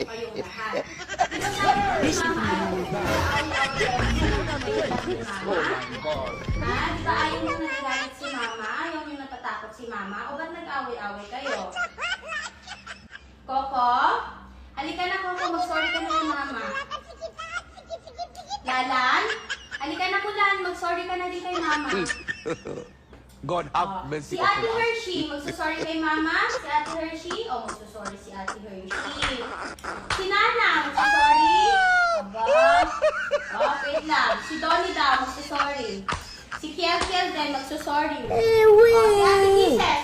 kayong lahat. Di ba sabi ko ni Mama, di ba ayaw nyo nagalit si Mama? Ayaw nyo natatakot si Mama? O ba't nag-away-away kayo? Coco? Halika na, Coco. Mag-sorry ka na kay Mama. Lalan? Halika na, Kulan. Mag-sorry ka na din kay Mama. God have mercy Si Ate upon us. Hershey, magsusorry kay Mama. Si Ate Hershey, o magsusorry si Ate Hershey. Si Nana, magsusorry. Aba. Okay lang. Si Donnie daw, magsusorry. Si Kiel din, magsusorry. Si Ate Ises,